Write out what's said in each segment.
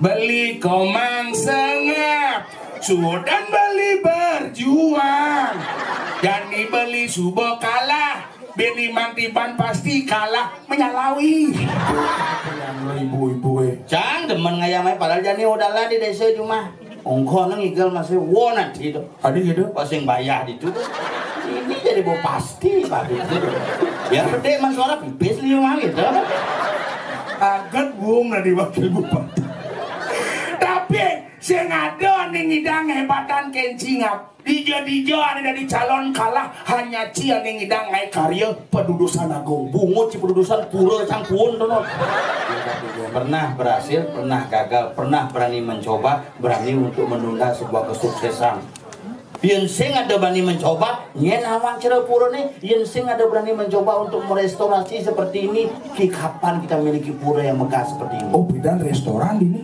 beli komang sengap, sudan beli berjuang, jadi beli subo kalah, beli mantiban pasti kalah menyalawi. Ibu-ibu Cang demen ngayamai padahal jani udahlah di desa cuma ongko nang igal masih wonat itu. Adi gitu. Pas yang bayar itu. Ini jadi bau pasti Pak itu. Biar gede mas suara pipis li mah gitu. Agak bung dari wakil bupati. Tapi sing ada ning ngidang hebatan kencingap. Dijo ada dari calon kalah hanya cia ning ngidang ngai karya pedudusan agung. Bungut si pedudusan pura cangkuun tuh. Pernah berhasil, pernah gagal, pernah berani mencoba, berani untuk menunda sebuah kesuksesan. Yen sing ada berani mencoba, nyen awang cara pura nih, yen sing ada berani mencoba untuk merestorasi seperti ini, kapan kita memiliki pura yang megah seperti ini? Oh, bidan restoran ini.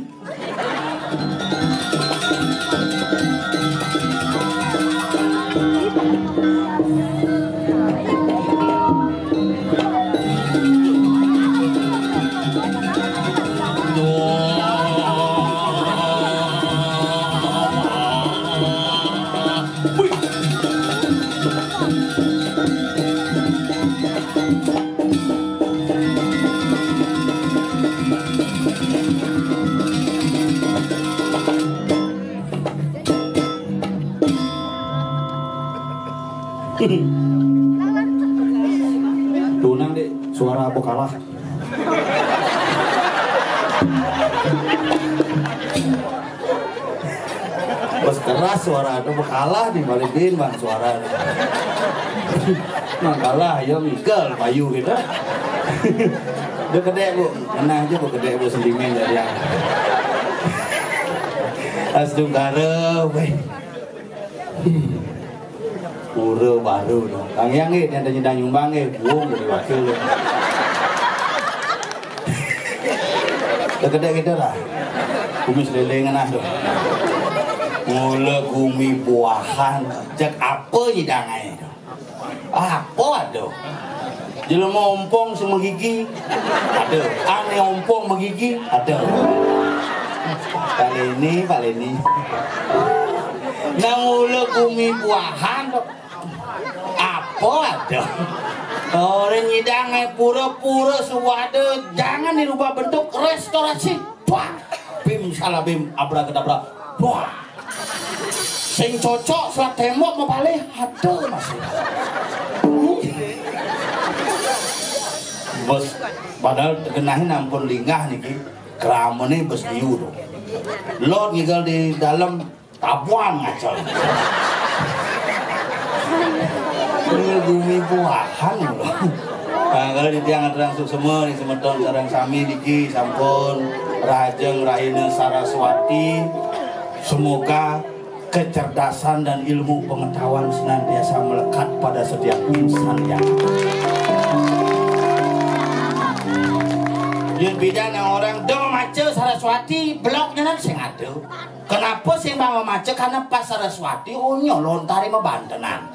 Tunang deh, suara apa kalah? Bos keras suara itu kalah di Malibin bang suara. Nah kalah ya Mikel payu gitu. Dia gede bu, enak aja bu gede bu sentimen dari yang. Asdung kare, weh. Pura baru dong. Kang Yang yang ada nyedang nyumbang buang jadi wakil. Gede gitu lah. Kumis lelengan ah dong. Mula gumi buahan, cek apa nyedang aja. Apa aduh? Jelema ompong semua gigi, ada. Ane ompong megigi, ada. Kali ini. Nang mula gumi buahan, apa ada? Orang nyidang pura-pura suwada, jangan dirubah bentuk restorasi. Wah, bim salah bim abrakadabra. Wah, sing cocok selat tembok mau balik, ada masih. Bos, padahal kenahin ampun linggah nih, keramane bos liu tuh. Lo tinggal di dalam tabuan ngacau. Ini bumi buahan loh. Nah, kalau di tiang terang semua di semeton sarang sami diki sampun Rajeng Rahina Saraswati. Semoga kecerdasan dan ilmu pengetahuan senantiasa melekat pada setiap insan yang yang bidan yang orang do mace Saraswati bloknya nanti sing ada. Kenapa sing bawa mace? Karena pas Saraswati onyo lontari mah Bantenan.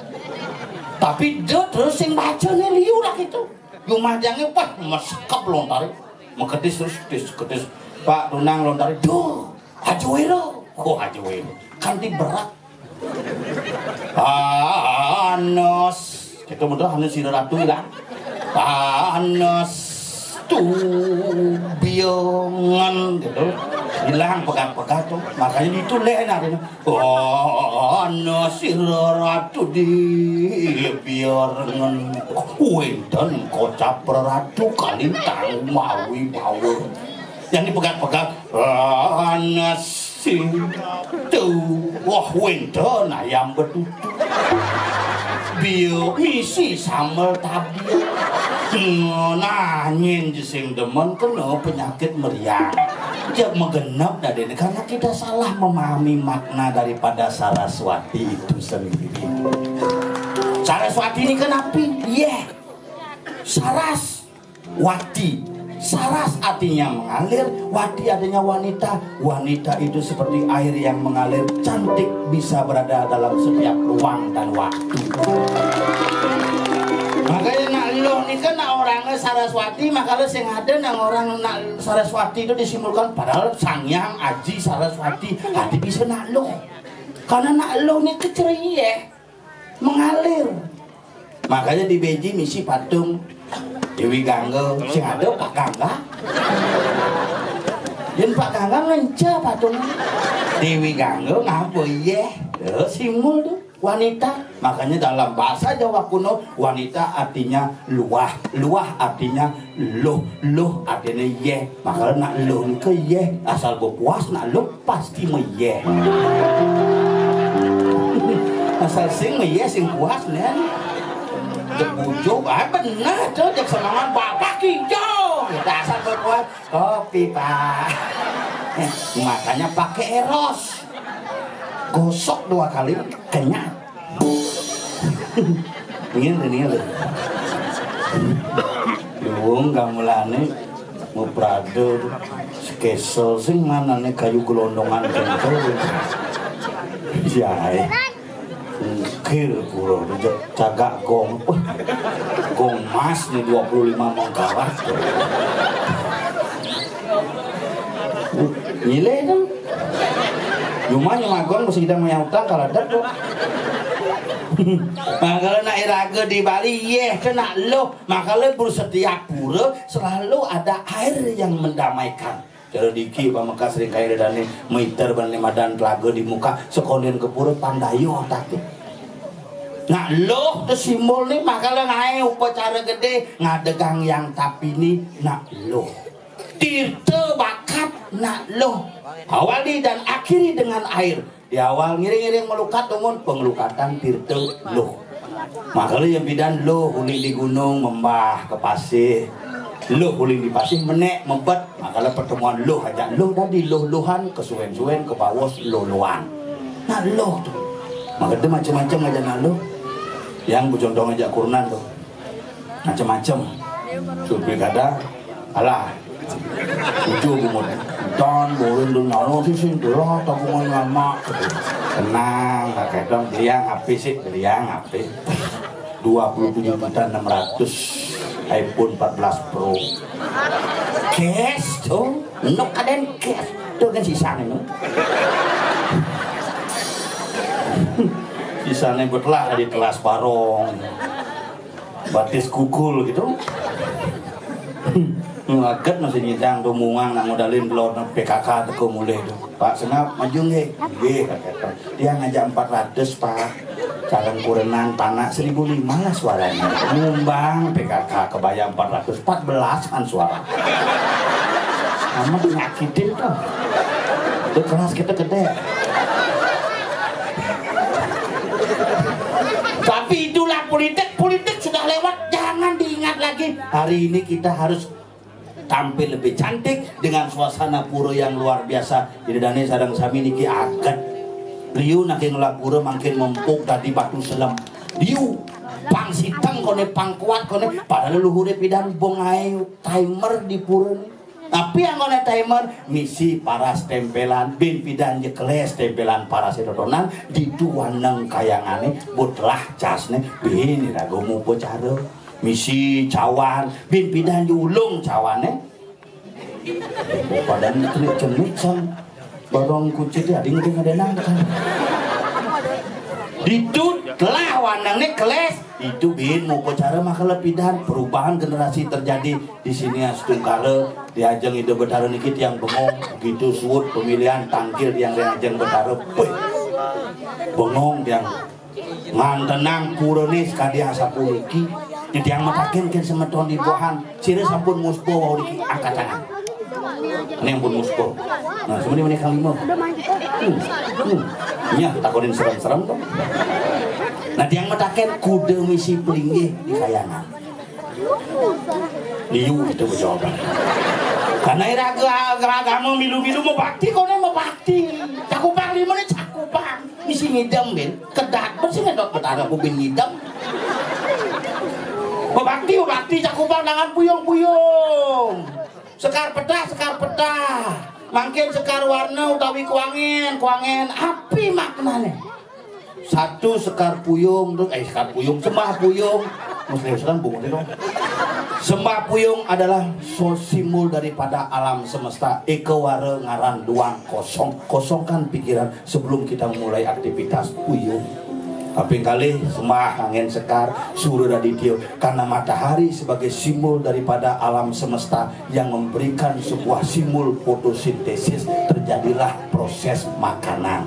Tapi dia terus sing baca nih liu lah gitu. Yung majangnya wah mesekap lontari, mengetis terus ketis. Pak Tunang lontari, duh Hajuwero, kok Hajuwero? Kanti berat. Panas, kita mudah hanya si ratu lah. Panas. Biangan gitu hilang pegat-pegat tuh makanya ditulis nanti si ratu di biangan wedan kocap ratu kalintang mawi power yang dipegat-pegat si tuh wah wedan ayam betutu bio misi sambal tabi nyin sing demen kena penyakit meriang dia menggenap dari karena kita salah memahami makna daripada Saraswati itu sendiri. Saraswati ini kenapa? Saraswati. Saras artinya mengalir, wati artinya wanita. Wanita itu seperti air yang mengalir, cantik, bisa berada dalam setiap ruang dan waktu. Makanya nak lo nih ini kan orangnya Saraswati, makanya sing ada nang orang nak Saraswati itu disimbolkan padahal Sangyang Aji Saraswati hati bisa nak lo. Karena nak lo ini keceriye mengalir. Makanya di Beji misi patung Dewi Gangga, sing ada Pak Gangga. Dan Pak Gangga ngenca patung Dewi Gangga ngapa ye? Simbol tuh wanita. Makanya dalam bahasa Jawa kuno wanita artinya luah, luah artinya loh, loh artinya ye. Makanya nak loh ni ke ye, asal berpuas nak loh pasti me ye. Asal sing me ye sing puas nih. Bujuk, benar tuh jak semangat bapak hijau. Dasar berpuas kopi pak. Makanya pakai eros. Gosok 2 kali kenyang. Ini Luwung gamulane mau prado kesel sing mana nih kayu gelondongan kental. Jahe. Kir pura cagak gong. Gong mas nih 25 mangkalah. Nilai dong. Lumayan magong mesti kita punya utang kalau ada tuh. Makanya nak iraga di Bali, kena lo. Makanya setiap pura selalu ada air yang mendamaikan. Jadi diki pameka sering kaya dane meter ban 5 dan telaga di muka sekonden ke pura pandayo otaknya. Nah lo itu simbol nih makanya ngai upacara gede ngadegang yang tapi ini nak lo. Tirta bakat nak lo. Awali dan akhiri dengan air. Di awal ngiring-ngiring melukat umum pengelukatan tirta loh. Makanya yang bidan loh huling di gunung membah ke pasir. Loh huling di pasir menek membet. Makanya pertemuan loh aja loh tadi loh-lohan kesuwen-suwen ke bawah loh-lohan. Nah loh tuh. Makanya itu macam-macam aja nah loh. Yang bujondong aja kurunan tuh. Macam-macam. Supaya kada alah. Ujung umur dan boleh dengar sih itulah tabungan lama tenang pakai dong beliang HP sih beliang HP 27.600 iPhone 14 Pro cash tuh nuk kaden cash tuh kan sisanya no sisanya betlah di kelas barong batis kukul gitu ngaget masih nyidang tumungang nak modalin telur PKK teko mulai tuh Pak Senap maju nggih dia ngajak 400 Pak calon kurenan panak 1.500 lah suaranya ngumbang PKK kebayang 414 kan suara sama nyakitin tuh itu kelas kita gede tapi itulah politik sudah lewat jangan diingat lagi hari ini kita harus tampil lebih cantik dengan suasana pura yang luar biasa. Jadi dane sadang sami niki aget. Liu nak ngelak pura makin mempuk tadi batu selam. Liu pang sitang kone pang kuat kone padahal luhure pidan bongai timer di pura ni. Tapi yang kone timer misi paras tempelan bin pidan jekeles tempelan paras dodonan di duaneng kayangane butlah casne bin ragomu pocara. Misi cawan bin pidan diulung cawane padahal telik cenit sang barong kucit ya ding ding adenang kan ditut lah wanangnya keles itu bin mau pacara maka lepidan perubahan generasi terjadi di sini setungkala diajeng ide betara nikit yang bengong begitu suut pemilihan tangkil yang diajeng betara bengong yang mantenang kurenis kadia sapuliki jadi yang matakin kan semeton di bohan sira sampun muspo wau di angkat tangan ini yang pun muspo nah sebenarnya mereka 5 iya takonin serem-serem dong nah yang matakin kuda misi pelinggih di kayangan liu itu jawaban karena agama milu-milu mau bakti kono mau bakti cakupang 5 nih cakupang misi ngidam ben kedak bersih ngedot betara kubin ngidam Bakti cakupang dengan puyung-puyung sekar peda mungkin sekar warna utawi kuangin api maknanya satu sekar puyung sekar puyung sembah puyung Muslim bungut itu. Sembah puyung adalah simbol daripada alam semesta. Ekeware ngaran duang kosong. Kosongkan pikiran sebelum kita mulai aktivitas puyung. Tapi kali sembah angin sekar Surya Aditya, karena matahari sebagai simbol daripada alam semesta yang memberikan sebuah simbol fotosintesis, terjadilah proses makanan.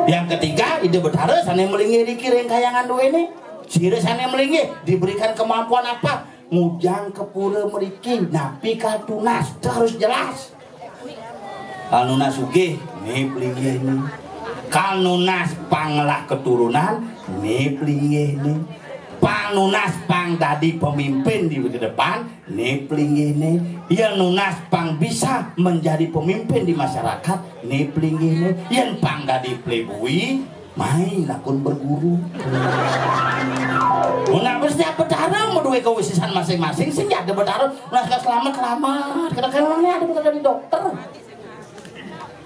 Yang ketiga, ide betara sana melingi dikiring kayangan dua ini. Sire sana melingi diberikan kemampuan apa? Ngujang kepura meriki napi katunas, itu harus jelas. Kanunas uge nih pelingi ini. Kanunas panglah keturunan nih pelingi ini. Panunas pang dadi pemimpin di depan nih pelingi ini. Yang nunas pang bisa menjadi pemimpin di masyarakat nih pelingi ini. Yang pang dadi playboy main lakon berguru. Nah bersiap betara mau duwe kewisisan masing-masing sih ada betara. Nah selamat kadang-kadang ada betara di dokter.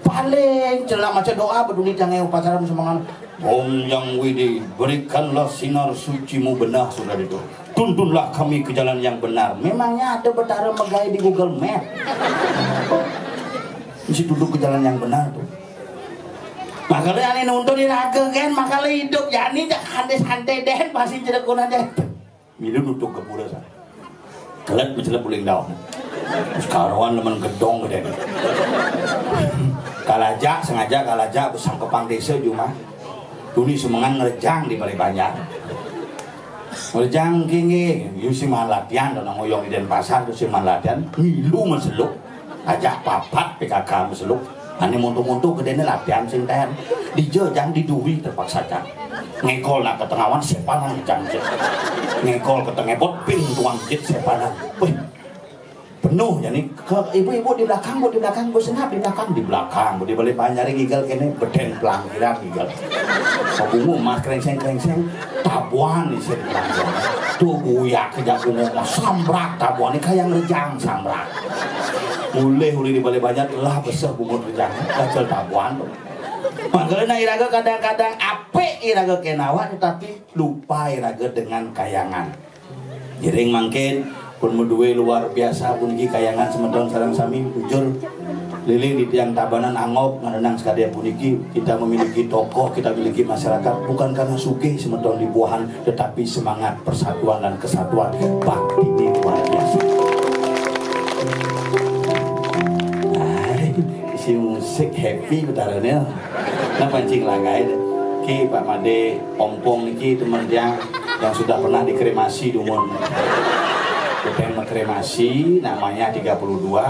Paling jelas macam doa peduli jangan upacara semangat. Om yang widi berikanlah sinar sucimu benar sudah itu. Tuntunlah kami ke jalan yang benar. Memangnya ada betara megai di Google Map. Mesti duduk ke jalan yang benar tuh. Makanya ane nonton di raga kan, makanya hidup ya ini santai-santai deh pasti jadi kuna deh. Milu nutuk ke pura sana. Kelet mencelat puling daun. Sekarang teman gedong gede. Kalajak sengaja kalajak besang kepang desa cuma. Tuni semangan ngerejang di Balai Banjar. Ngerejang kini, yusi man latihan dan ngoyong di Denpasar yusi man latihan. Milu menseluk, ajak papat PKK menseluk. Ani muntuk-muntuk gedene latihan sing ten. Dijejang diduwi terpaksa can. Ngekol nak ketengawan sepanan can. Ngekol ketengepot pin tuang jit sepanan. Wih. Penuh jadi ke ibu-ibu di belakang, bu senap di belakang, bu di Balai Banjar gigal kene beden pelangkiran gigal. Sabungu mas krengseng tabuan di sini. Tuh buyak kejak bungu sambrak tabuan ini kayak rejang sambrak. Mulai di Balai Banjar lah besar bungut rejang, kacel tabuan. Makanya iraga kadang-kadang apik iraga kenawa tetapi lupa iraga dengan kayangan. Jiring mangkin pun medue luar biasa pun kayangan semedon sareng sami ujur liling di tiang tabanan angop ngarenang sekalian puniki kita memiliki tokoh, kita memiliki masyarakat bukan karena sugih semedon dibuahan tetapi semangat persatuan dan kesatuan bakti ini luar biasa. Isi musik happy betaranya nah pancing lagai ki Pak Made ompong niki teman yang sudah pernah dikremasi dumun Kita kremasi namanya 32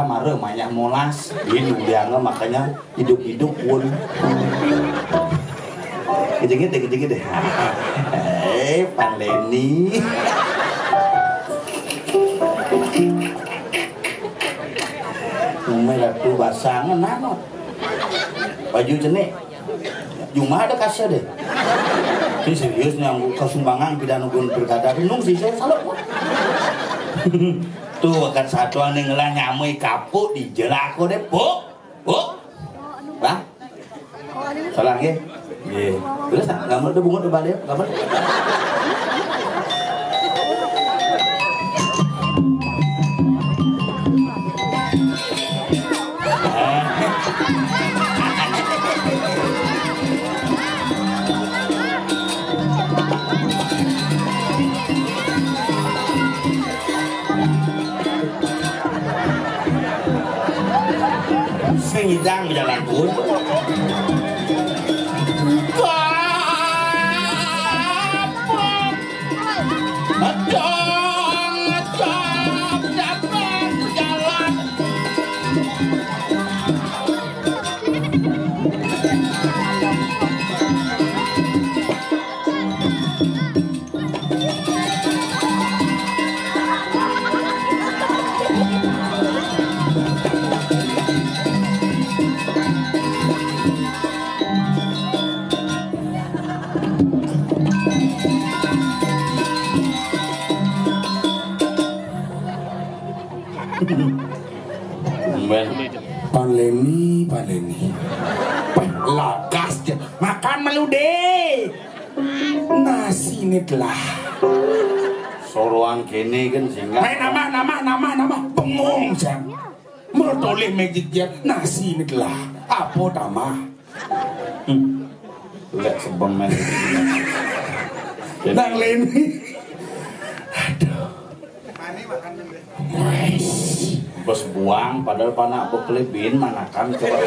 mare banyak molas ini dianggap makanya hidup-hidup pun gede-gede Pan Leni merah tuh basangan nanot baju jenek cuma ada kasih deh ini seriusnya kesumbangan pidana gun berkata nung sih saya salah tuh akan satuan yang ngelah nyamui kapuk di jelako deh bu bang salah ya terus nggak mau bungut balik nggak mau Ngidang berjalan pun Paleni lakas makan melu deh nasi ini telah Soroan kene kan sehingga. Main nama bengong jang. Mertoleh magic jet nasi ini lah. Apa tamah? Lek sebeng men. Nang Leni. Aduh. Mani makan dulu. Bos buang padahal panak bekelebin manakan coba.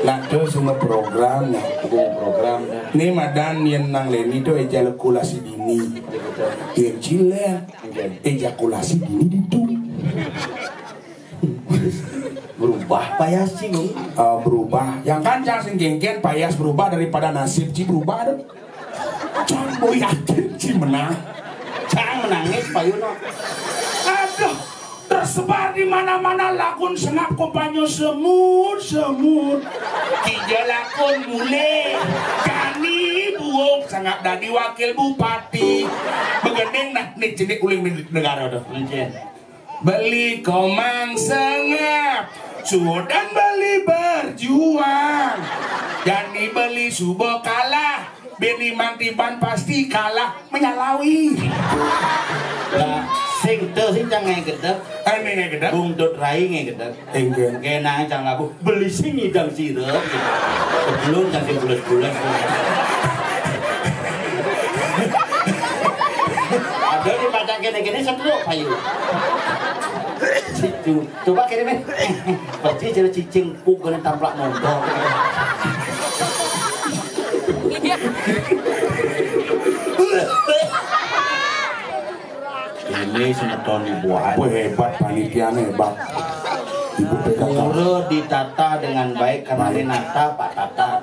Nakdo semua program ya. Program ini madan yang nang Leni itu ejakulasi dini. Yang cilen ejakulasi dini itu berubah payas sih berubah. Yang kancang sing genggen payas berubah daripada nasib ci berubah deh. Jangan mau yakin ci menang. Jangan menangis payuno. Aduh. Tersebar di mana-mana lakon sengap kompanyo semut. Kijal lakon mule. Kani buok sengap dadi wakil bupati. Begendeng nah nih jenik uling negara tuh. Beli komang sengap. Sudan beli berjuang. Jani beli subo kalah. Beni mantiban pasti kalah menyalawi. Lah sing teu sing cang ngegedek. Ane ngegedek. Bung dot rai ngegedek. Enggen. Kenang cang aku beli sing ngidang sirup. Sebelum cang sing bules-bules. Ada di baca kene-kene setruk payu. Coba kirimin. Pasti jadi cicing pukul tamplak mondok. Ini semeton dibuat. Hebat panitianya hebat. Ibu PKK. Pura ditata dengan baik karena ini nata Pak Tata.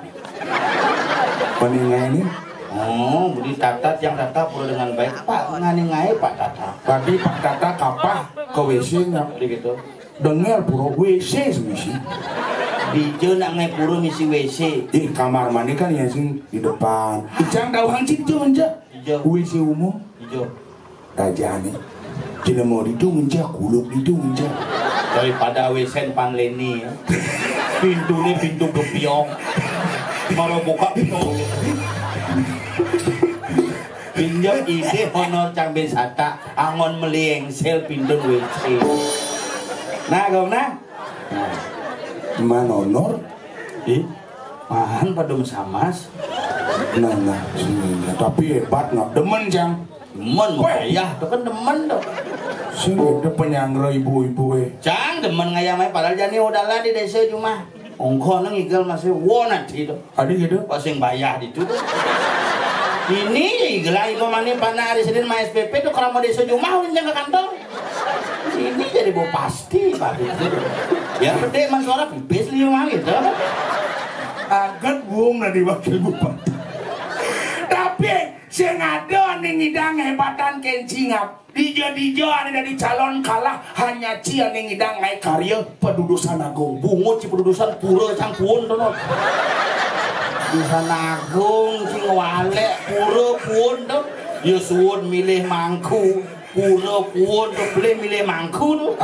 Peningai ini? Oh, ditata yang tata pura dengan baik Pak nganingai Pak Tata. Tadi Pak Tata kapah ke WC nya. Begitu. Dengar pura WC semisi. Dijo nak ngai pura misi WC. Kamar mandi kan yang sing di depan. Ijang dawang cintu menja. WC umum. Dijo. Raja nih. Cina mau itu menja, kuluk itu menja. Daripada WC Pan Leni ya. Pintu ini pintu gepiong. Malah buka pintu. Pinjam ide honor cang besata angon melieng sel pintu WC. Nah gong nah. Mana honor? Mahan padum samas. Nah, sini. Tapi hebat nak demen jang. Demen ngayah, itu kan demen tuh. Sini ada penyangga ibu-ibu Cang demen ngayah mai padahal jani udahlah di desa cuma. Ongko nang igal masih wonat itu. Ada gitu? Pas yang bayar itu. Ini igelai pemani pana hari Senin ma SPP tuh kerama desa cuma ulin jaga kantor. Ini jadi bau pasti Pak itu. Ya gede man suara pipis 5 gitu. Agak buang dari wakil bupati. Tapi sing ada ning ngidang hebatan kencingap. Dijo ane dari calon kalah hanya cia ning ngidang ngai karya pedudusan agung. Bungut si pedudusan pura cang puun tuh. Pedudusan agung sing wale pura puun tuh. Ya suwun milih mangku. Pura puun tuh boleh milih mangku tuh.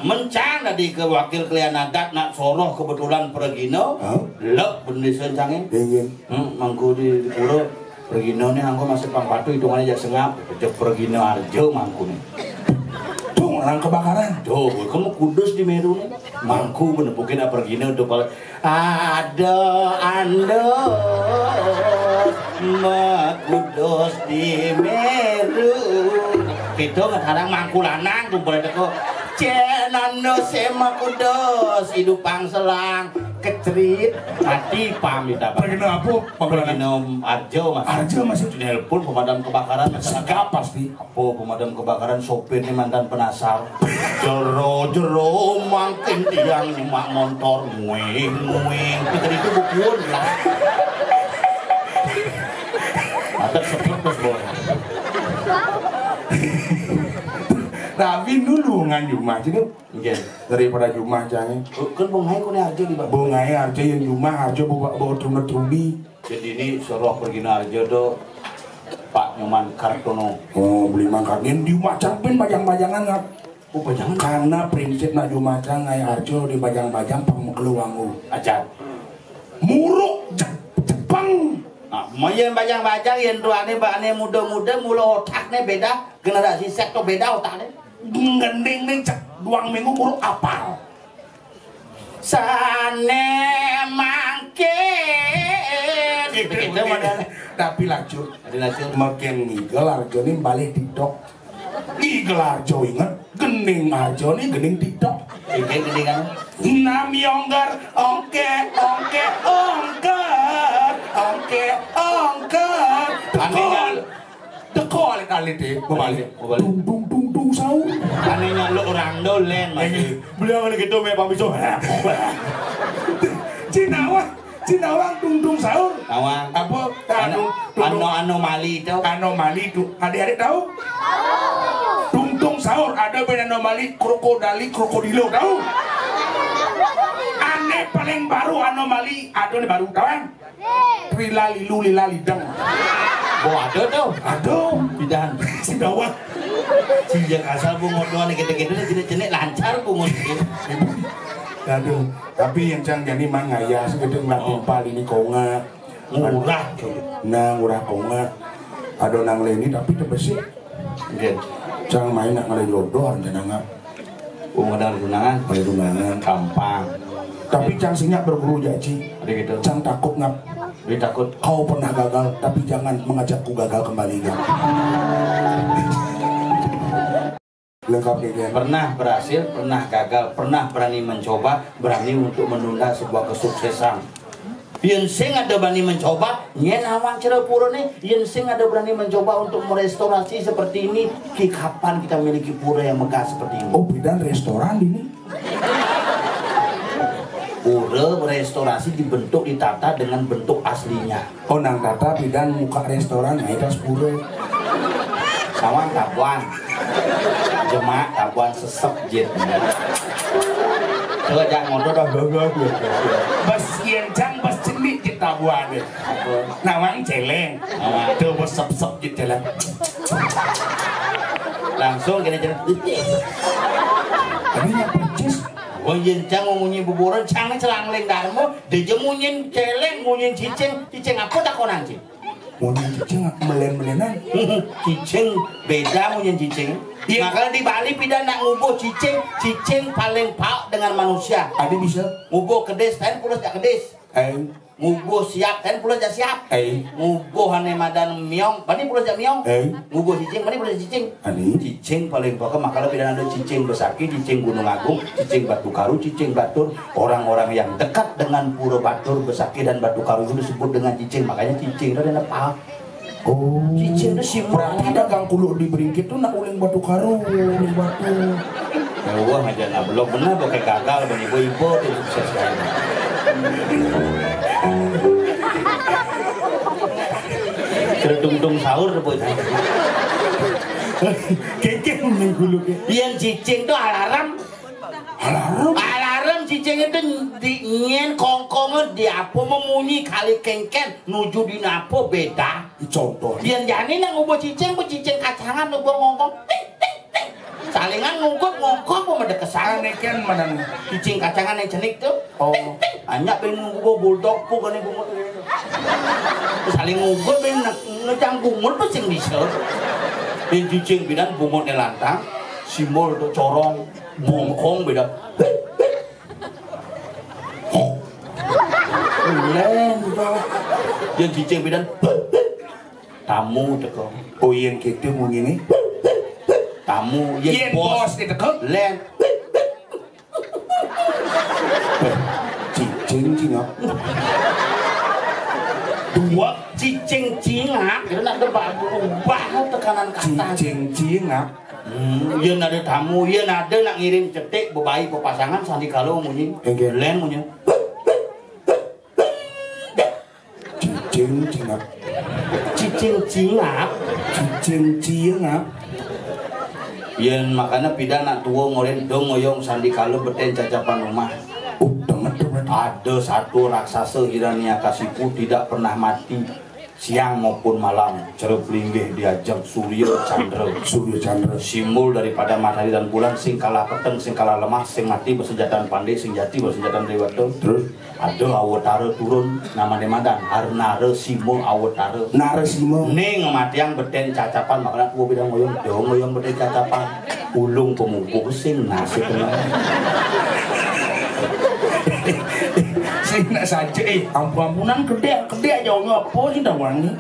Mencang tadi ke wakil kalian adat nak soroh kebetulan pergino. Lep bendesa cangin. Mangku di pura. Pergino nih angko masih pangpatu hitungannya jak sengap. Jek pergino arjo mangku nih. Tuh orang kebakaran. Tuh kamu kudus di Meru nih. Mangku menepukin pergino tuh kalau ada ando kudus di Meru. Itu ngetarang mangku lanang tuh boleh teko. Cenando sema kudus hidup pangselang kecerit hati pamit apa pergino apa? Pergino Arjo mas. Arjo masih telepon pemadam kebakaran segap pasti. Apa pemadam kebakaran sopir ini mantan penasar. Jero mangkin tiang nyemak motor nguing. Pikir itu bukuan lah. Ada seperti boleh. Tapi dulu ngan Jumah sini daripada Jumah jangan. Kan bungai kau ni Arjo di bawah. Bungai Arjo yang Jumah Arjo bawa trumbi. Jadi ini soroh pergi Arjo do Pak Nyoman Kartono. Oh beli mangkangin di Jumah cangpin bajang-bajangan ngap. Oh bajangan karena prinsip nak Jumah cang ngai Arjo di bajang-bajang pang keluangu. Ajar. Muruk Jepang Moyen bajang-bajang yen tuane mbakne muda-muda mula otakne beda, generasi sek to beda otakne. Gending ning cek 2 minggu mulu apal. Sane mangke. Gitu modal. Tapi lanjut. Makin ngigel arjone balik TikTok. Ngigel arjo inget gening arjone gening TikTok. Iki geningan. Nam yonggar ongke. Tekol kali deh, balik. Dung sahur. Anehnya lu orang dolen masih. Beliau gitu me Pak Biso. Cinawang dung sahur. Awang. Apa? Anomali itu. Anomali itu. Adik-adik tahu? Dung sahur ada beda anomali krokodilo tahu? Aneh paling baru anomali ada nih baru kawan. Lila-lidang. Oh ada tuh. Aduh, Bidan. si Dawa. Sejak asal bungut doang gitu-gitu jenis lancar bungut. Aduh, tapi yang cang jadi mang ngaya segede ngelakuin pali ini konga. Murah. Nah, murah konga. Ada nang leni tapi terbesar. Gitu. Cang main nak ngalih jodoh rencana ngap. Modal tunangan. Ngalih tunangan. Gampang. Tapi cang sinyak berburu jaji. Ada gitu. Cang takut ngap. Dia takut. Kau pernah gagal, tapi jangan mengajakku gagal kembali kan. Lengkap gitu. Pernah berhasil, pernah gagal, pernah berani mencoba, berani untuk menunda sebuah kesuksesan. Yen sing ada berani mencoba, nyen awang Cerepuro nih, yen sing ada berani mencoba untuk merestorasi seperti ini. Kapan kita memiliki pura yang megah seperti ini? Oh, bidan restoran ini. Pura restorasi dibentuk ditata dengan bentuk aslinya. Oh, nang tata bidan muka restoran ngaitas pura. Sawang tabuan, jemaah tabuan sesep jet. Coba jangan ngotot dah. Bas cang bas cenik jet tabuan deh. Nawang celeng. Tuh bas sep jet celeng. Langsung kena jalan. Tadi yang percis. Oh yen cang munyi buburan cang celang leng darmo, deje munyin celeng munyin cicing apa tak konang cing? Munyin cicing melen-melenan. Cicing beda munyin cicing. Makanya di Bali pida nak ngubuh cicing paling pauk dengan manusia. Ada bisa? Ngubuh kedes, kan pulas jak kedes. Ngubuh siap, kan pulas jak siap. Ngubuh hane madan miong, pani pulas jak miong. Ngubuh cicing, pani pulas cicing. Cicing paling pauk, makanya pida ada cicing Besaki, cicing Gunung Agung, cicing Batu Karu, cicing Batur. Orang-orang yang dekat dengan Pura Batur, Besaki dan Batu Karu itu disebut dengan cicing, makanya cicing itu ada pauk. Oh, cicing itu sih berarti dagang kulo di Beringkit tuh nak uling Batu Karu, uling batu. Wah, aja nak belum benar pakai gagal bani ibu-ibu itu bisa sekali. Kedung sahur buat saya. Keke menggulu ke. Yang cicing itu alarm. Alarm cicing itu di nyen kongkongan di apa memunyi kali kengken nuju di napo beda. Contoh. Yang jani nang ubah cicing kacangan ubah ngongkong. Salingan ngungkut pemadek kesan kan mana cicing kacangan yang cenik tuh. Oh, hanya pengen ngungkut bulldog pu kan ibu. Saling ngungkut pengen ngecang bungut pun sing bisa. Dan cicing bidan bungutnya lantang, simbol tuh corong, bungkong beda. Len, yang cicing bidan tamu teko. Oh yang gitu mau ini. Tamu yang bos diteko. Len. Cicing cingap. Dua cicing cingap itu nak berubah tekanan kata. Cicing cingap. Yen ada tamu, yen ada nak ngirim cetek bebayi pepasangan sandi kalau munyi. Len munyi. Cicing cingap. Cicing cingap. Cicing cingap. Yen makanya pidana tua ngolen dong ngoyong sandi kalau beten cacapan rumah. Dengar. Ada satu raksasa Hiranyakasipu tidak pernah mati. siang maupun malam cerep linggih diajak Surya Chandra simbol daripada matahari dan bulan sing kalah peteng sing kalah lemah sing mati bersenjataan pandai sing jati bersenjataan dewata. Terus ada awatara turun namanya madan Harnara Simo awatara Narasima ning matiang beten cacapan makanya gua bilang ngoyong beten cacapan ulung pemungkuk sing nasib tenang sing nak saja ampunan gede aja apa sih dah wangi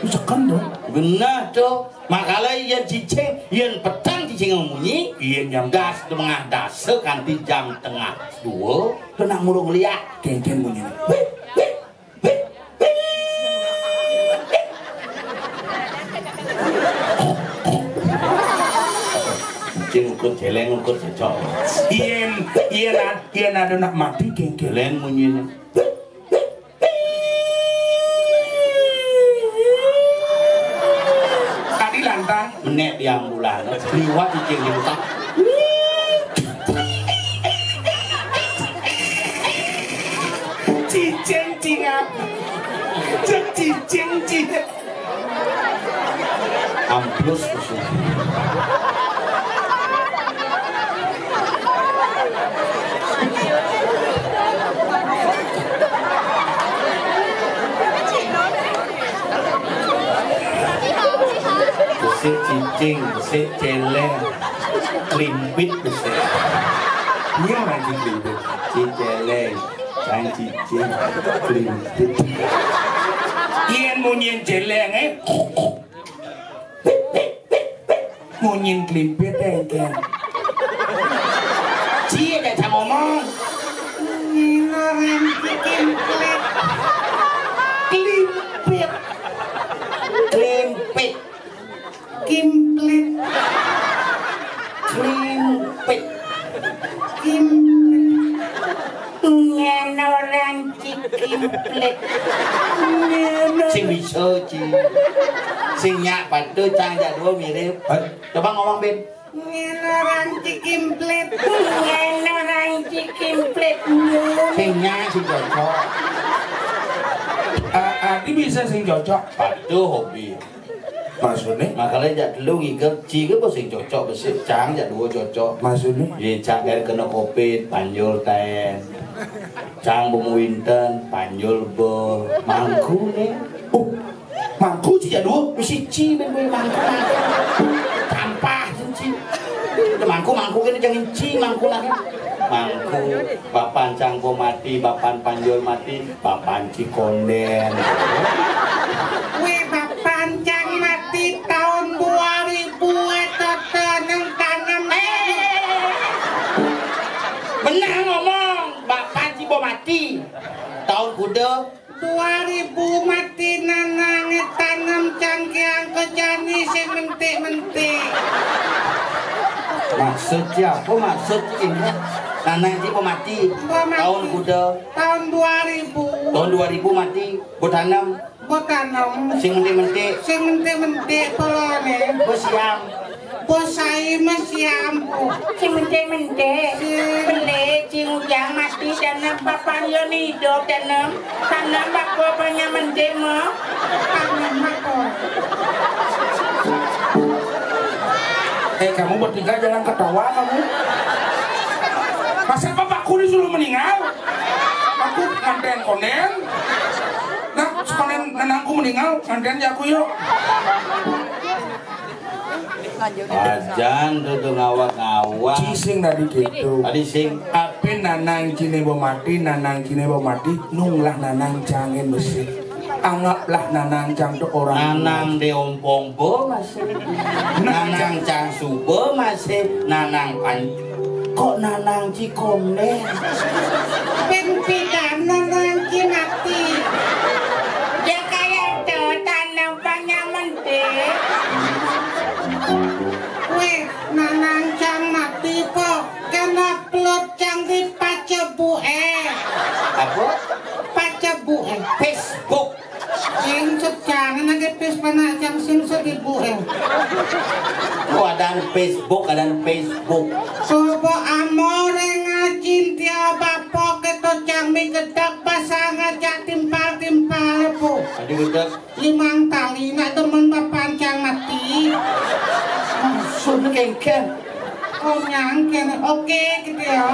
sekan dong benar tuh makanya yang cicing yang petang cicing ngemunyi iya jam gas tengah dasa kanti jam tengah 2 kena murung liat kengken bunyi cing ukur jeleng ukur cocok iya ada nak mati kengken jeleng munyinya tadi lantang menek yang bulan liwat cicing di utang cicing amplus usul besik cicing, besik celeng, klimpit besik. iya lagi klimpit Ciceleng, cang cicing, klimpit. Iyan munyin jeleng munyin klimpit kan Cie dah tak ngomong. klimpit Klimpit, kimplit klimpit. ngen orang cikimplit Sing bisa ci. Sing nyak pada cang jak dua mirip. Coba ngomong Ben. ngen orang cikimplit ngen orang cikimplit Sing nyak sing cocok. Adi bisa sing cocok Pada hobi. maksudnya Makanya jak dulu ngikut ci ke sing cocok besik cang jak dua cocok. maksudnya Ye cang dari kena covid panjul ten. Cang bemu winten panjul be mangku nih. oh mangku sih dua Mesti ci ben gue mangku tampah ci. Mangku kene jangan ci mangku lagi. Mangku bapan cang bo mati bapan panjul mati bapan ci konden. we bapan cang mati tahun 2000 tanam Benar ngomong bapan ci bo mati tahun kuda 2000 mati nanang tanam cangkiang kejani sing mentik-mentik maksudnya apa maksud ini nanang ci bo mati tahun kuda tahun 2000 tahun 2000 mati botanam botanam sing mentik-mentik sing mentik-mentik polone bosiam bosai mesiam si mente-mente beli si ujang mati tanam papan yo hidup tanam bako banyak mente mo tanam mako kamu bertiga jangan ketawa kamu masa bapakku disuruh meninggal aku nganten konen nah konen nenangku meninggal nganten ya aku yuk Ajan tuh ngawak-ngawak. cising tadi gitu Tadi sing api nanang cine bo mati nunglah nanang cangin besi anggaplah nanang cang tuh orang nanang deompongbo masih nanang cang subo masih nanang pan kok nanang cikonde pimpinan nanang mati dia kayak tuh tanam banyak mente weh nanang cang mati po kena plot cang di pacebu apa pacebu Facebook sing sejangan lagi pis panak cang sing seribu kok ada Facebook sopo amore ngajin tiap bapak keto cang mi gedek pasangan jak timpal-timpal po ada digedek 5 tali nak temen papancang mati. sudah kengken Oh nyangken. Oke gitu ya.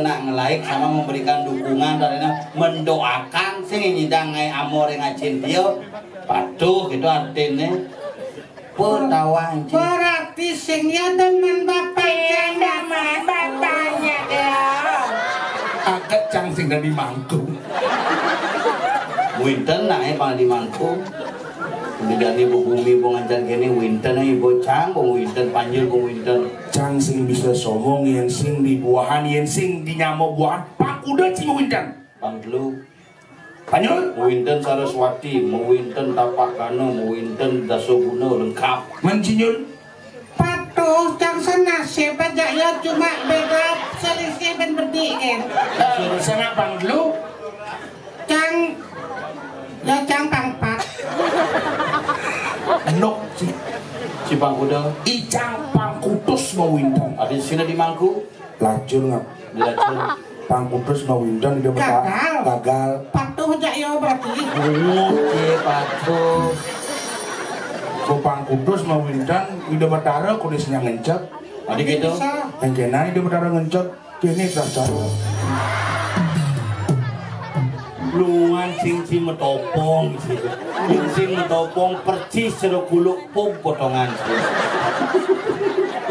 nak ngelaik sama memberikan dukungan karena mendoakan sing nyidang ngai amor ngacin dia patuh gitu artinya petawan Berarti sing ya temen papancang Teman bapaknya ya. Agak cang sing dari mangku. Winten nah pang di mangku kemudian ibu bumi pengajar gini winten ibu cang winten panjul winten Cang sing bisa somong yang sing di buahan yang sing di nyamuk buahan pak udah cing winten. bang dulu Panyul winten Saraswati winten tapak kano winten dasoguna lengkap mencinyul patuh cang senasib aja ya cuma beda selisih ben bedik kan. sana bang dulu Cang ya cang pangpat. nok si bang kuda icang pangkutus mau winten. ada di sini di mangku Lajur ngap dilacun pangkutus mau winten di depan gagal. Patuh aja ya berarti. oke patuh Kupang kudus mau windan ide betara kondisinya ngencet. ada gitu Yang kena ide betara ngencet kini terasa. luan sing metopong sing metopong percis seru kuluk pung potongan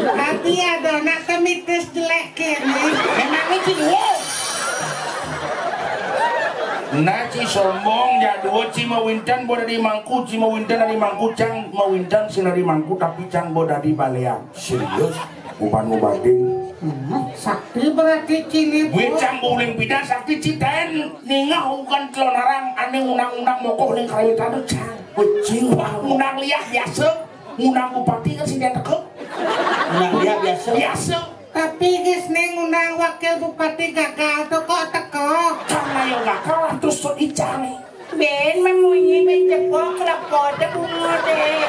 Hati ada nak kemitis jelek kini. Memangnya cium. Naci sombong ya dua ci mau windan boda di mangku ci mau windan dari mangku cang mau windan sing dari mangku tapi cang boda di balean. serius Bukan mau banding. Sakti berarti cini bu. Wicang uling bidan sakti citen ningah bukan kelonarang ane undang-undang mokoh ning karawitan cang. Kucing undang liah biasa. Undang bupati kan sing dia teke. nah dia biasa Biasa. Tapi guys neng undang wakil bupati gagal tuh kok teko. Karena yo gak kalah terus so icang. Ben memunyi ben cepok lepot bunga deh.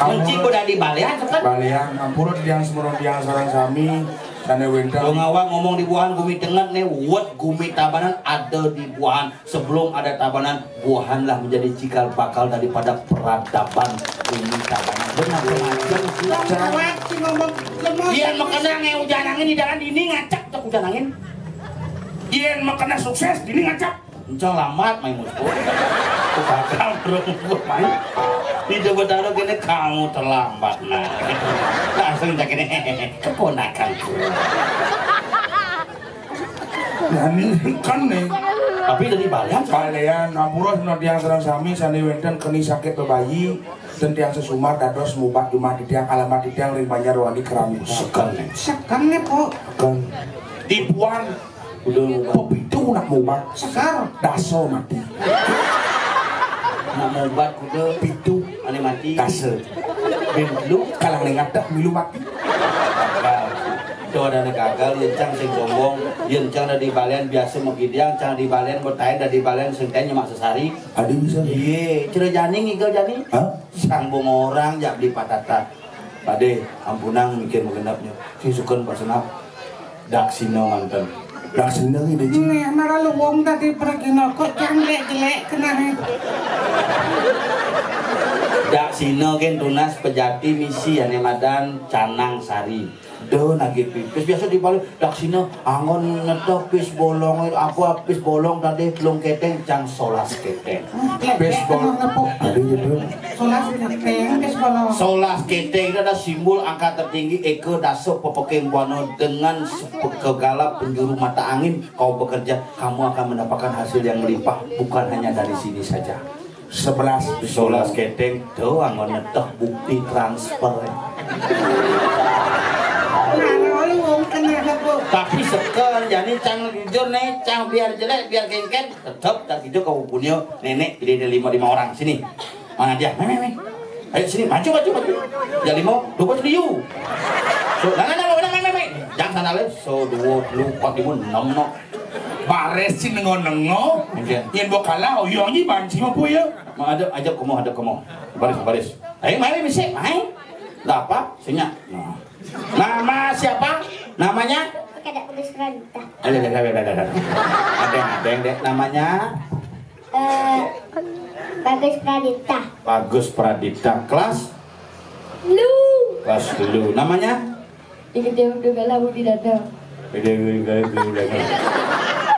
kunci udah di balean kan Balean ampura diang semurun diang sarang sami dan lo windan. ngawang ngomong di buahan gumi tengah nih wet gumi tabanan ada di buahan sebelum ada tabanan buahan lah menjadi cikal bakal daripada peradaban gumi tabanan benar Jawab si ngomong lemot. Ian makanya nge hujan angin di dalam ini ngacak tuh hujan angin Ien makanya sukses dini ngacap. encang lambat main musuh tuh bakal berumur main di Jabodaro gini kamu terlambat nah langsung tak gini keponakanku Nah ini kan nih. tapi dari balean Balean ampura semua diang sarang sami sani windan keni sakit bayi dan tiang sesumar dados mubat rumah di tiang alamat di tiang ring Banjarwani Keramik. sekan nih Sekam nih po. Kan ibuan udah mubat pepitu nak mubat Sekar. daso mati. nak mubat kuda Pitu ane mati daso. ben lu Kalang nengadak milu mati. gagal itu ada gagal yang sing sombong yang dari balean biasa mau gidiang cang di balean bertain dari balean sengkanya nyemak sesari Ada bisa. iya cera janing igel janing Hah? sambung orang jak beli patata pade ampunang mikir mengendapnya si sukun pasenap daksino mantan Langsung dari deh. Nih marah lu wong tadi pergi kok cang jelek kena. daksino kan tunas pejati misi ane madan canang sari do nagi pipis biasa dibalik daksino angon ngetok pis bolong aku pis bolong tadi belum keteng cang solas keteng Baseball. Ngepuk. Ada gitu. Solas keteng baseball. solas keteng itu ada simbol angka tertinggi Eko Dasok Pepekeng Buano dengan segala penjuru mata angin kau bekerja kamu akan mendapatkan hasil yang melimpah bukan hanya dari sini saja 11 solas keteng doang ngetok bukti transfer Marah lu wong kena ngepuk. tapi sekel jadi cang jujur nih cang biar jelek biar kengken tetap tak hijau kau punya nenek jadi ada 5 orang sini mana dia meme ayo sini maju ya 5 lupa sediu so meme jangan sana le so 2 lupa 5 6 no Bares sih nengo-nengo. Yen bo kalah oyo nyi banci mah puya. mau ada kamu baris ayo meme bisa main dapat sinya nama siapa namanya ada Bagus Pradita. Ada yang dek namanya Bagus Pradita. Bagus Pradita. Kelas? Lu. Kelas dulu. Namanya? Ikut juga labu di dada.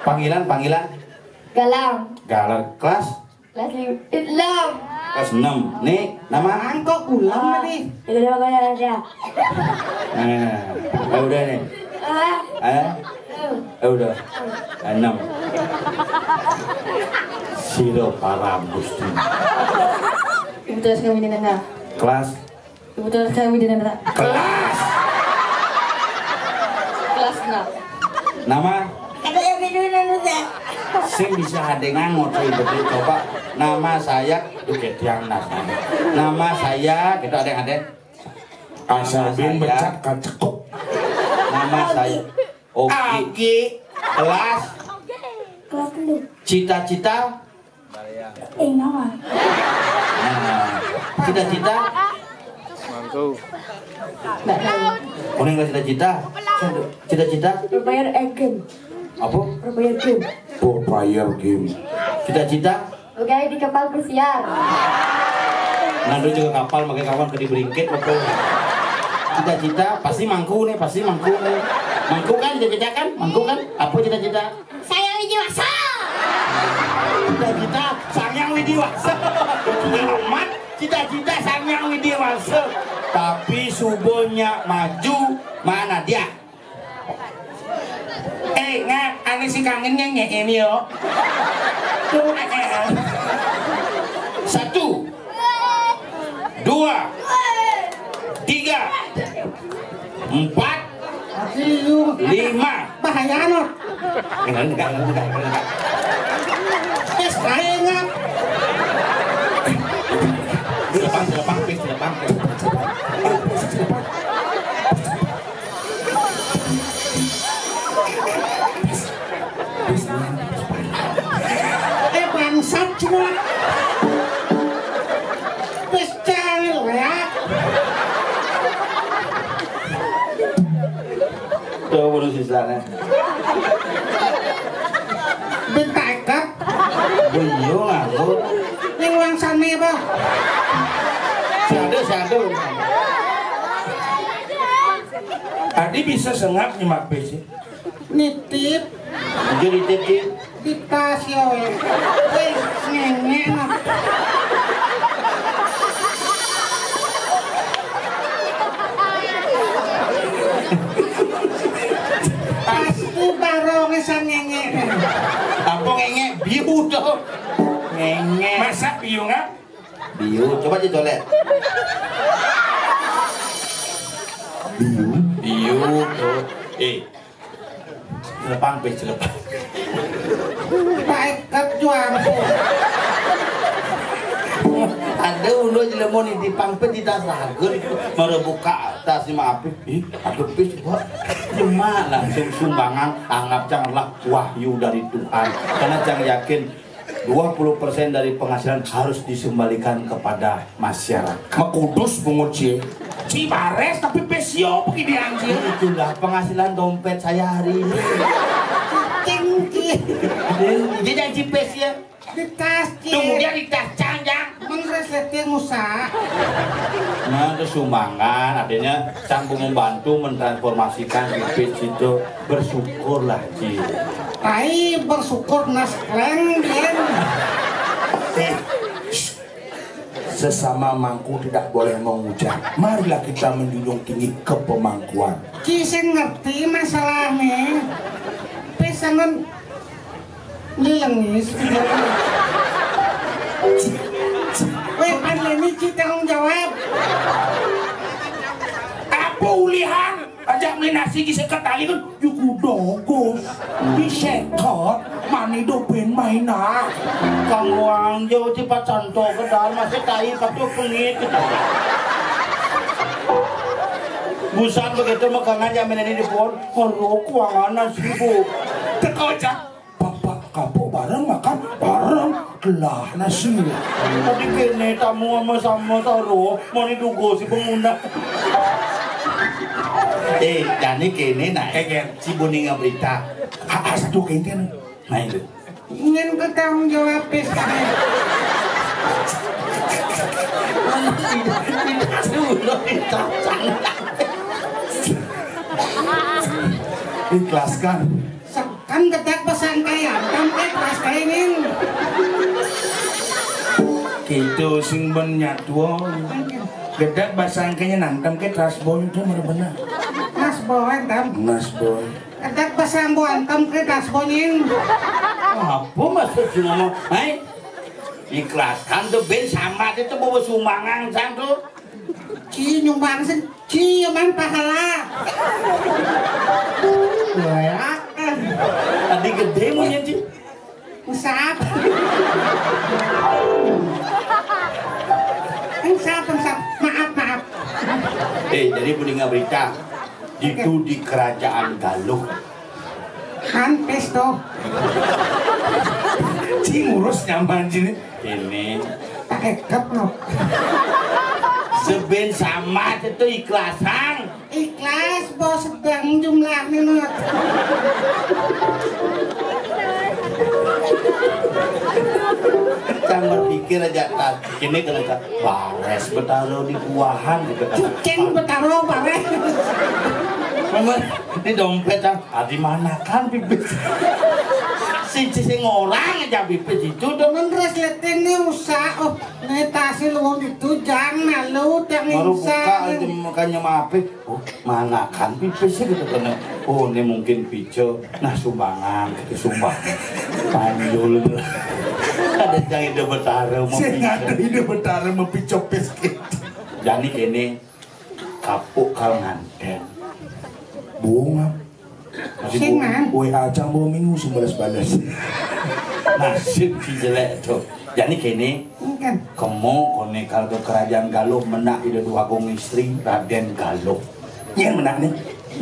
Panggilan? Galang. Galang. Kelas? Kelas 6. Kelas 6. Nih, nama? Angkok ulang nih. Itu dia makanya ada. Udah nih. Udah. 6. Siro Paragusti. Ibu terus kami di nana. Kelas? Ibu terus kami di nana. Kelas. Kelas 6. Nama? Ada yang di nana. Sing bisa hadengan ngotot itu coba. Nama saya Duket yang nas. Nama saya gitu ada. Asabin becak kacekuk. Nama saya Oki. Kelas? Kelas 6. Cita-cita? Nama. Cita-cita? Enggak tahu. Kuning kelas cita-cita? Cita-cita? Berbayar game. Apa? Berbayar game. Berbayar game. Cita-cita? Oke, di kapal pesiar. Nandu juga kapal pakai kawan ke diberingkit waktu. Cita-cita pasti mangku nih. Mangku kan cita-cita kan? Mangku kan? Apa cita-cita? Saya Widiwasa. Cita-cita Sangyang Widiwasa. Amat cita-cita Sangyang Widiwasa. Tapi subuhnya maju mana dia? Nggak, ane si kangen nyanyi ini yo. 1, 2, 3, 4, 5. Bahaya no. Enggak. Tes kaingat. Silepang. Bangsat semua. Tes cari lo ya. Tuh urus istilahnya. Bentakap. Bunyo nganggur. Yang uang sana apa? Sado. Adi bisa sengap nyimak besi. Nitip. Jadi titip. Di tas yo. Ngengen. Pasti barongnya sang ngengen. Apa ngenge? Biu dong. Ngenge. Masa biu nggak? Biu. Coba dicolek. Biu tuh. Celepang. Baik juang. Ada ulo jelemon di pangpet di tas lager merebuka tas lima api. Aduh pis buat cuma langsung sumbangan anggap janganlah wahyu dari Tuhan karena jangan yakin 20% dari penghasilan harus disembalikan kepada masyarakat. Makudus penguci. Cibares tapi pesio begini anjir. Itulah penghasilan dompet saya hari ini. Tinggi. Jadi yang cipes ya. Di tas Kemudian di tas canjang. mengresleting usaha. Nah, itu sumbangan artinya campur membantu mentransformasikan bibit itu. Bersyukurlah Ci. Tai bersyukur nas kleng dia. Sesama mangku tidak boleh mengucap. Marilah kita menjunjung tinggi kepemangkuan. Kisen ngerti masalahnya. Pesangan lilengis. Weh, Panleni Ci tanggung jawab. Apa ulihan? Ajak beli nasi kisah ketali kan yuku dongkos disekot mani dopen mainak Kang Wang jauh cepat contoh ke dalam masih tai patuh pengit. Busan begitu megangan jaminan ini pun kalau keuangan sibuk. tekojak bapak kapok bareng makan bareng lah nasi Tadi kene tamu sama taruh mau didugo si pengguna. Jani kene nah si Buninga berita. Satu kenten. Nah itu. Ingin bertanggung jawab pesane. Ikhlaskan. Kan ketek pesan kaya, kan ikhlas kainin. Gitu sing ben nyatuo. Gedak basangkanya nangkem ke trasboy itu bener-bener. Mas boy, tam. Mas boy. Ketek pesan boy, tam ke tas boyin. Apa maksudnya ngomong? Hai, ikhlaskan tuh ben sama itu bawa sumbangan sang tuh. Nyumbang pahala. Ya, Tadi gede mau nyanyi. usap. Usap. Maaf. Jadi Buninga berita itu di kerajaan Galuh. Kan pesto. Ngurus nyaman sini. Ini Pakai kep no. seben sama itu ikhlasan. Ikhlas bos sedang jumlahnya no. Kan berpikir aja tak ini kena tak bares bertaruh di buahan gitu kan. Kucing bertaruh bares. Memang ini dompet kan di mana kan bibit si orang aja bibit itu Dengan resletingnya usah. Oh, netasi lu itu jangan lu baru buka aja mukanya maafin. Oh mana kan bibit sih gitu kan. Oh ini mungkin pijo nah sumbangan gitu sumbang panjul ada yang ide bertaruh mau Saya nggak ada pijo ide bertaruh mau picok biskuit. jadi ini kapuk kal nganten Bunga. Singan. WA jam bawa minggu sebalas-balas. nasib si jelek tuh jadi kini Kan. kamu konekal ke kerajaan Galuh menak ide dua gong istri Raden Galuh Yang menang nih.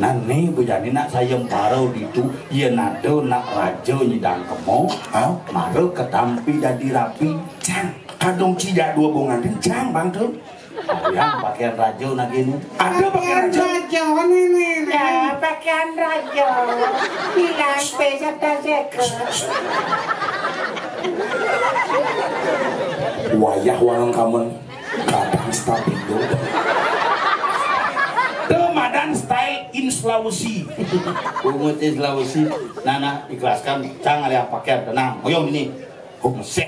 nani bujani nak sayem parau itu ia nado nak raja nyidang kemo maru ketampi jadi rapi Cang, kadung cidak dua bongan cang bang tuh. yang pakaian raja nak gini Ada pakai raja. ini. Ya, pakaian raja. Hilang peserta seker. Wayah warang kamen kadang stabilo. Ramadan style in Sulawesi. umut Sulawesi nana ikhlaskan jangan ada pakaian tenang oyong ini mesek